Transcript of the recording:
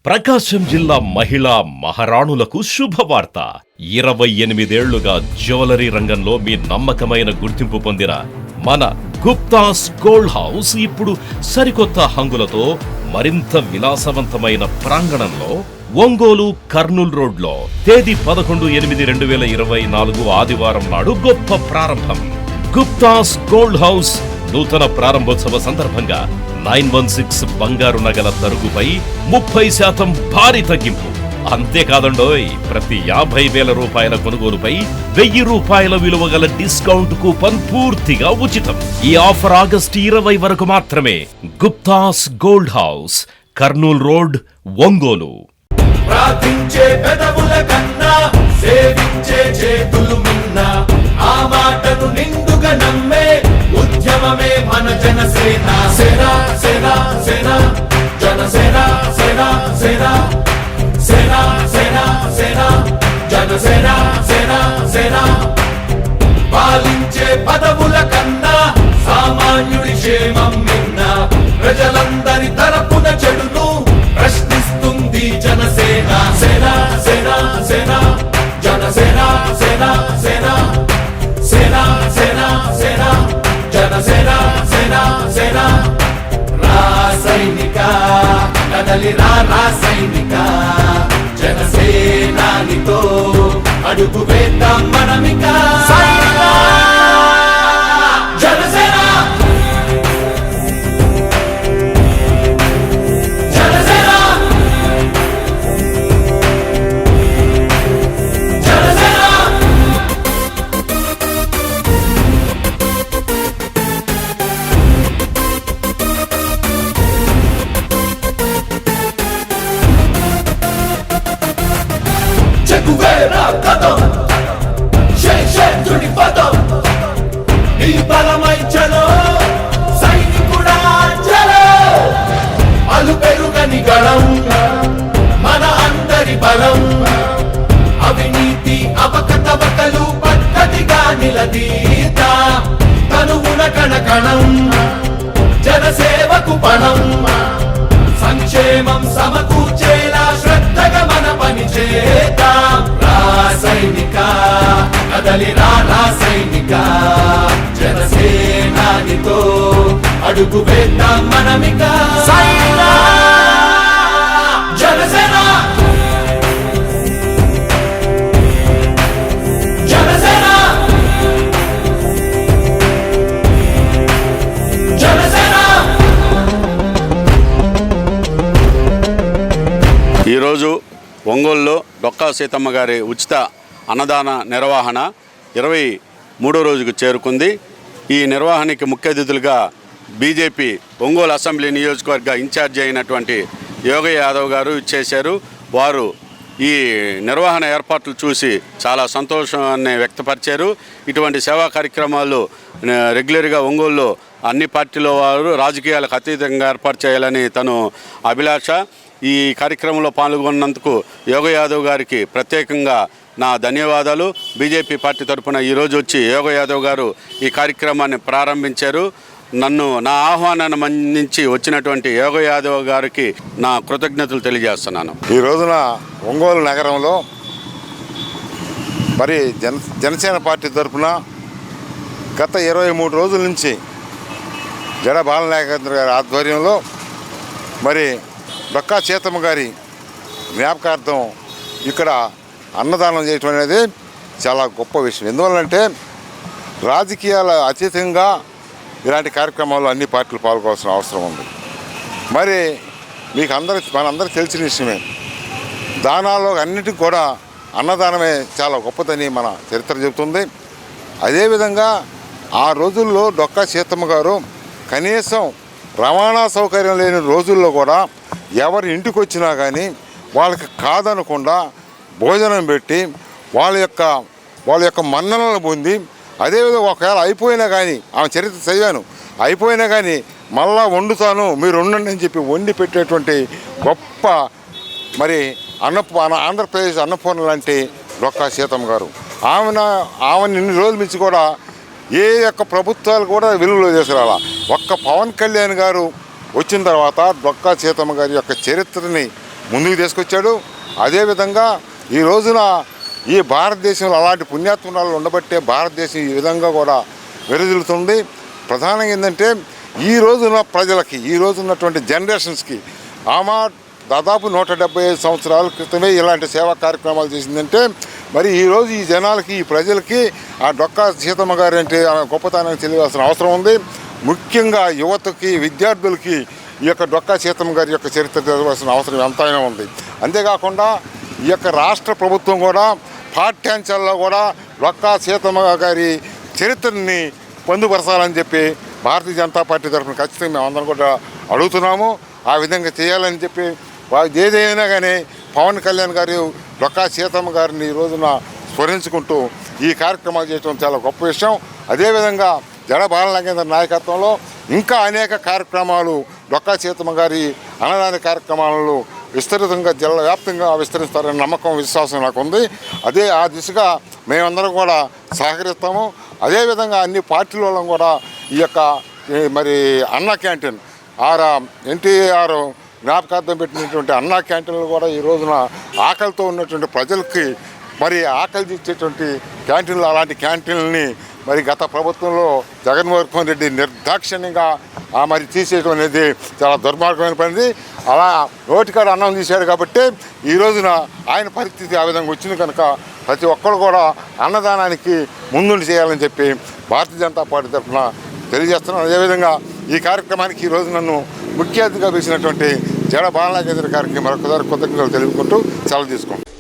ప్రకాశం జిల్లా మహిళా మహారాణులకు శుభవార్త. 28 ఏళ్లుగా జ్యువెలరీ రంగంలో మీ నమ్మకమైన గుర్తింపు పొందిన మన గుప్తాస్ గోల్డ్ హౌస్ ఇప్పుడు సరికొత్త హంగులతో మరింత విలాసవంతమైన ప్రాంగణంలో ఒంగోలు కర్నూల్ రోడ్లో తేదీ 11/8/2024 ఆదివారం నాడు గొప్ప ప్రారంభం. గుప్తాస్ గోల్డ్ హౌస్ నూతన ప్రారంభోత్సవ సందర్భంగా 916 బంగారు నగల తరుగుపై 30% భారీ తగ్గింపు. అంతేకాదండోయ్, ప్రతి 50,000 రూపాయల కొనుగోలుపై 1000 రూపాయల విలువ గల డిస్కౌంట్ కూపన్ పూర్తిగా ఉచితం. ఈ ఆఫర్ ఆగస్టు 20 వరకు మాత్రమే. Guptas gold house, Kurnool road, Ongole. ప్రార్థించే పెదవుల కన్నా సేవించే చేతులు మిన్నా, ఆ మాటను నిండుగా నమ్మే ఉద్యమమే మన జనసేన. సేన సేన సేన జనసేన, సేన సేన సేన సేన సేన జనసేన, సేన సేన. పాలించే పదవుల కన్నా సామాన్యుడి క్షేమం మిన్న, ప్రజలందరి తరపున చెడును ప్రశ్నిస్తుంది జనసేన. సేన సేన సేన జనసేన, సేన సేన సేన సేన సేన జనసేన, సేన సేన. రాసైనిక కదలి రాసైనిక, జనసేనానితో అడుగు వేద్దాం మనమిక. జనసేన జనసేన జనసేన. చెగువేరా కదం, శేషేంద్రుడి పదం, నీ బలమై చలో సైనికుడా చలో. అలు పెరుగని గళం మన అందరి బలం, అవినీతి అవకతవకలు పద్ధతిగా నిలదీత. తనువున కణకణం జనసేవకు పణం, సంక్షేమం సమకూర్చేలా శ్రద్ధగా మన పని చేద్దాం. రాసైనిక కదలి రాసైనిక, జనసేనానితో అడుగు వేద్దాం మనమిక. జనసేన జనసేన జనసేన. ఈరోజు ఒంగోలులో డొక్కా సీతమ్మ గారి ఉచిత అన్నదాన నిర్వహణ 23వ రోజుకు చేరుకుంది. ఈ నిర్వహణకి ముఖ్య అతిథులుగా బీజేపీ ఒంగోలు అసెంబ్లీ నియోజకవర్గ ఇన్ఛార్జి అయినటువంటి యోగయ్య యాదవ్ గారు ఇచ్చేశారు. వారు ఈ నిర్వహణ ఏర్పాట్లు చూసి చాలా సంతోషాన్ని వ్యక్తపరిచారు. ఇటువంటి సేవా కార్యక్రమాలు రెగ్యులర్గా ఒంగోలులో అన్ని పార్టీల వారు రాజకీయాలకు అతీతంగా ఏర్పాటు చేయాలని తను అభిలాష. ఈ కార్యక్రమంలో పాల్గొన్నందుకు యోగ యాదవ్ గారికి ప్రత్యేకంగా నా ధన్యవాదాలు. బీజేపీ పార్టీ తరఫున ఈరోజు వచ్చి యోగ యాదవ్ గారు ఈ కార్యక్రమాన్ని ప్రారంభించారు. నా ఆహ్వానాన్ని మన్నించి వచ్చినటువంటి యోగ యాదవ్ గారికి నా కృతజ్ఞతలు తెలియజేస్తున్నాను. ఈ రోజున ఒంగోలు నగరంలో మరి జనసేన పార్టీ తరఫున గత 23 రోజుల నుంచి జడ బాలనాయకేంద్ర గారి ఆధ్వర్యంలో మరి డొక్కా సీతమ్మ గారి జ్ఞాపకార్థం ఇక్కడ అన్నదానం చేయటం అనేది చాలా గొప్ప విషయం. ఎందువల్లంటే రాజకీయాల అతీతంగా ఇలాంటి కార్యక్రమాల్లో అన్ని పార్టీలు పాల్గొవాల్సిన అవసరం ఉంది. మరి మనందరికీ తెలిసిన విషయమే, దానాల్లో అన్నిటికీ కూడా అన్నదానమే చాలా గొప్పదని మన చరిత్ర చెబుతుంది. అదేవిధంగా ఆ రోజుల్లో డొక్కా సీతమ్మ గారు కనీసం రవాణా సౌకర్యం లేని రోజుల్లో కూడా ఎవరి ఇంటికి వచ్చినా కానీ వాళ్ళకి కాదనకుండా భోజనం పెట్టి వాళ్ళ యొక్క మన్ననలను పొంది, అదేవిధంగా ఒకవేళ అయిపోయినా కానీ ఆమె చరిత్ర చదివాను, అయిపోయినా కానీ మళ్ళా వండుతాను మీరు ఉండండి అని చెప్పి వండి పెట్టేటువంటి గొప్ప మరి ఆంధ్రప్రదేశ్ అన్నపూర్ణ లాంటి డొక్కా సీతమ్మ గారు. ఆమెను ఇన్ని రోజుల నుంచి కూడా ఏ యొక్క ప్రభుత్వాలు కూడా వెలుగులో తీసుకురాలా. ఒక్క పవన్ కళ్యాణ్ గారు వచ్చిన తర్వాత డొక్కా సీతమ్మ గారి యొక్క చరిత్రని ముందుకు తీసుకొచ్చాడు. అదేవిధంగా ఈ రోజున ఈ భారతదేశంలో అలాంటి పుణ్యాత్మరాలు ఉండబట్టే భారతదేశం ఈ విధంగా కూడా వెరుదిల్లుతుంది. ప్రధానంగా ఏంటంటే ఈ రోజున ప్రజలకి, ఈ రోజున్నటువంటి జనరేషన్స్కి ఆమె దాదాపు 175 సంవత్సరాల క్రితమే ఇలాంటి సేవా కార్యక్రమాలు చేసిందంటే మరి ఈరోజు ఈ జనాలకి, ఈ ప్రజలకి ఆ డొక్కా సీతమ్మ గారు అంటే ఆమె గొప్పతనాన్ని తెలియాల్సిన అవసరం ఉంది. ముఖ్యంగా యువతకి, విద్యార్థులకి ఈ యొక్క డొక్కా సీతమ్మ గారి యొక్క చరిత్ర తెలియాల్సిన అవసరం ఎంతైనా ఉంది. అంతేకాకుండా ఈ యొక్క రాష్ట్ర ప్రభుత్వం కూడా పాఠ్యాంశాల్లో కూడా డొక్కా సీతమ్మ గారి చరిత్రని పొందుపరచాలని చెప్పి భారతీయ జనతా పార్టీ తరఫున ఖచ్చితంగా మేమందరం కూడా అడుగుతున్నాము. ఆ విధంగా చేయాలని చెప్పి ఏదైనా కానీ పవన్ కళ్యాణ్ గారు డొక్కా సీతమ్మ గారిని ఈ రోజున స్మరించుకుంటూ ఈ కార్యక్రమాలు చేయడం చాలా గొప్ప విషయం. అదేవిధంగా జడ బాలనాగేంద్ర నాయకత్వంలో ఇంకా అనేక కార్యక్రమాలు డొక్కా సీతమ్మ గారి అన్నదాన కార్యక్రమాలను విస్తృతంగా జిల్లా వ్యాప్తంగా విస్తరిస్తారనే నమ్మకం, విశ్వాసం నాకు ఉంది. అదే ఆ దిశగా మేమందరం కూడా సహకరిస్తాము. అదేవిధంగా అన్ని పార్టీల వాళ్ళం కూడా ఈ యొక్క మరి అన్నా క్యాంటీన్ ఎన్టీఆర్ జ్ఞాపకార్థం పెట్టినటువంటి అన్నా క్యాంటీన్లు కూడా ఈ రోజున ఆకలితో ఉన్నటువంటి ప్రజలకి మరి ఆకలి తీర్చేటువంటి క్యాంటీన్లు, అలాంటి క్యాంటీన్లని మరి గత ప్రభుత్వంలో జగన్మోహన్ రెడ్డి నిర్దాక్షిణ్యంగా మరి తీసేయడం అనేది చాలా దుర్మార్గమైన పనిది. అలా నోటికాడ అన్నం తీశాడు కాబట్టి ఈ రోజున ఆయన పరిస్థితి ఆ విధంగా వచ్చింది కనుక ప్రతి ఒక్కరు కూడా అన్నదానానికి ముందుండి చేయాలని చెప్పి భారతీయ జనతా పార్టీ తరఫున తెలియజేస్తున్నాను. అదేవిధంగా ఈ కార్యక్రమానికి ఈరోజు నన్ను ముఖ్య అతిథిగా పిలిచినటువంటి జడ బాలనాగేంద్ర గారికి మరొకసారి కృతజ్ఞతలు తెలుపుకుంటూ సెలవు తీసుకుంటాను.